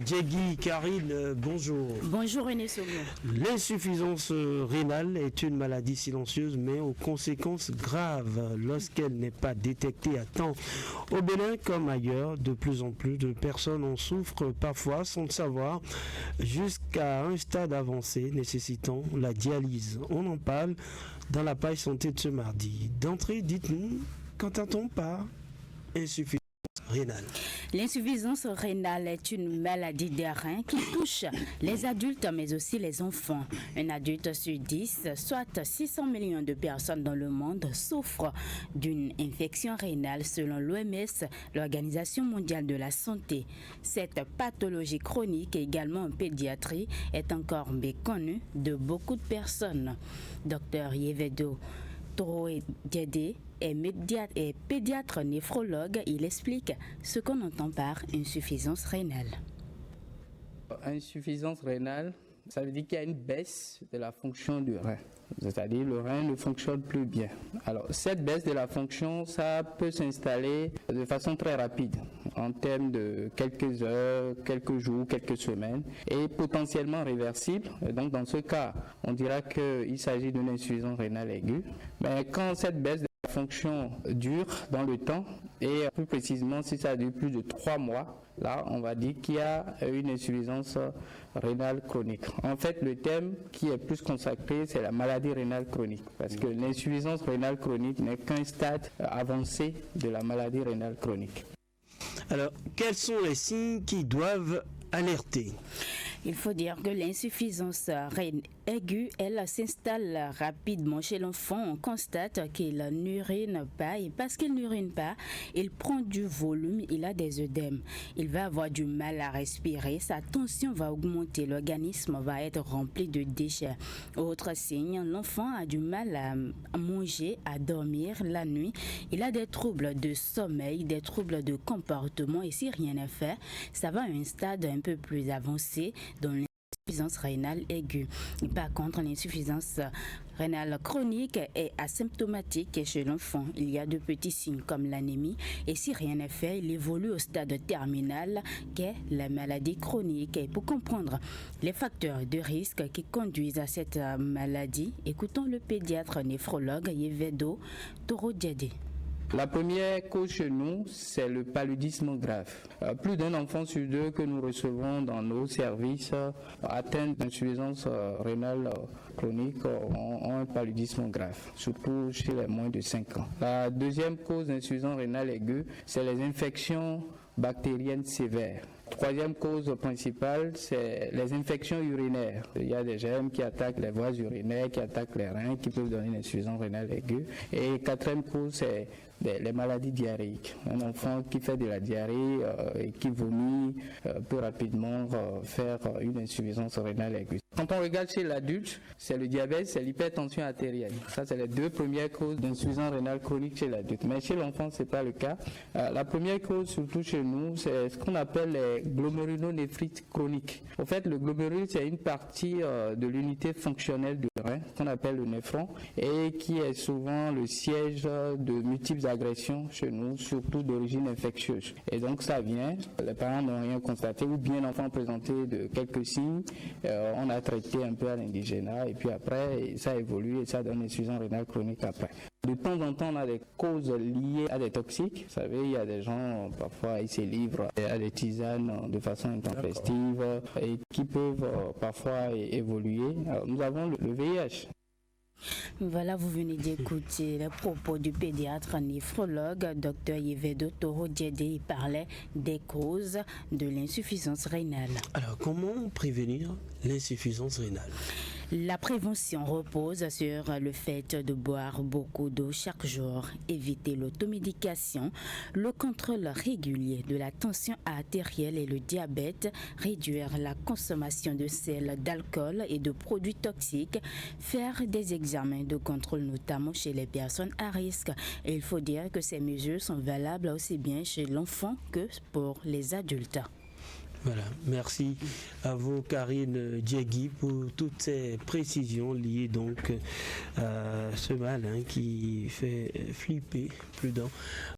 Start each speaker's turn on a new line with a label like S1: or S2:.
S1: Djegui Karine, bonjour.
S2: Bonjour René Sogo.
S1: L'insuffisance rénale est une maladie silencieuse mais aux conséquences graves lorsqu'elle n'est pas détectée à temps. Au Bénin comme ailleurs, de plus en plus de personnes en souffrent parfois sans le savoir jusqu'à un stade avancé nécessitant la dialyse. On en parle dans la page santé de ce mardi. D'entrée, dites-nous, qu'entend-on par insuffisance rénale?
S2: L'insuffisance rénale est une maladie des reins qui touche les adultes mais aussi les enfants. Un adulte sur 10, soit 600 millions de personnes dans le monde, souffrent d'une infection rénale selon l'OMS, l'Organisation mondiale de la santé. Cette pathologie chronique, également en pédiatrie, est encore méconnue de beaucoup de personnes. Docteur Yvedo Toro Djedé est pédiatre néphrologue. Il explique ce qu'on entend par insuffisance rénale.
S3: Insuffisance rénale, ça veut dire qu'il y a une baisse de la fonction du rein. C'est-à-dire le rein ne fonctionne plus bien. Alors cette baisse de la fonction, ça peut s'installer de façon très rapide, en termes de quelques heures, quelques jours, quelques semaines, et potentiellement réversible. Et donc dans ce cas, on dira qu'il s'agit d'une insuffisance rénale aiguë. Mais quand cette baisse de la fonction dure dans le temps, et plus précisément si ça dure plus de 3 mois, là, on va dire qu'il y a une insuffisance rénale chronique. En fait, le thème qui est plus consacré, c'est la maladie rénale chronique. Parce que l'insuffisance rénale chronique n'est qu'un stade avancé de la maladie rénale chronique.
S1: Alors, quels sont les signes qui doivent alerter?
S2: Il faut dire que l'insuffisance rénale aiguë, elle s'installe rapidement chez l'enfant. On constate qu'il n'urine pas et parce qu'il n'urine pas, il prend du volume, il a des œdèmes. Il va avoir du mal à respirer, sa tension va augmenter, l'organisme va être rempli de déchets. Autre signe, l'enfant a du mal à manger, à dormir la nuit. Il a des troubles de sommeil, des troubles de comportement et si rien n'est fait, ça va à un stade un peu plus avancé dans l'insuffisance rénale aiguë. Par contre, l'insuffisance rénale chronique est asymptomatique chez l'enfant. Il y a de petits signes comme l'anémie et si rien n'est fait, il évolue au stade terminal qu'est la maladie chronique. Et pour comprendre les facteurs de risque qui conduisent à cette maladie, écoutons le pédiatre néphrologue Yvedo Toro Djedé.
S3: La première cause chez nous, c'est le paludisme grave. Plus d'un enfant sur deux que nous recevons dans nos services atteints d'insuffisance rénale chronique ont un paludisme grave, surtout chez les moins de 5 ans. La deuxième cause d'insuffisance rénale aiguë, c'est les infections bactériennes sévères. Troisième cause principale, c'est les infections urinaires. Il y a des germes qui attaquent les voies urinaires, qui attaquent les reins, qui peuvent donner une insuffisance rénale aiguë. Et quatrième cause, c'est les maladies diarrhéiques. Un enfant qui fait de la diarrhée et qui vomit peut rapidement faire une insuffisance rénale aiguë. Quand on regarde chez l'adulte, c'est le diabète, c'est l'hypertension artérielle. Ça, c'est les deux premières causes d'insuffisance rénale chronique chez l'adulte. Mais chez l'enfant, ce n'est pas le cas. La première cause, surtout chez nous, c'est ce qu'on appelle les glomérulonéphrite chronique. En fait, le glomérule, c'est une partie de l'unité fonctionnelle du rein, qu'on appelle le néphron, et qui est souvent le siège de multiples agressions chez nous, surtout d'origine infectieuse. Et donc, ça vient, les parents n'ont rien constaté, ou bien l'enfant présenté de quelques signes, on a traité un peu à l'indigénat, et puis après, ça évolue et ça donne une insuffisance rénale chronique après. De temps en temps, on a des causes liées à des toxiques. Vous savez, il y a des gens, parfois, ils se livrent à des tisanes de façon intempestive et qui peuvent parfois évoluer. Alors, nous avons le VIH.
S2: Voilà, vous venez d'écouter les propos du pédiatre néphrologue Dr Yvedo Toro Djedé. Il parlait des causes de l'insuffisance rénale.
S1: Alors, comment prévenir l'insuffisance rénale?
S2: La prévention repose sur le fait de boire beaucoup d'eau chaque jour, éviter l'automédication, le contrôle régulier de la tension artérielle et le diabète, réduire la consommation de sel, d'alcool et de produits toxiques, faire des examens de contrôle notamment chez les personnes à risque. Et il faut dire que ces mesures sont valables aussi bien chez l'enfant que pour les adultes.
S1: Voilà, merci à vous Karine Djegui pour toutes ces précisions liées donc à ce mal qui fait flipper plus d'un.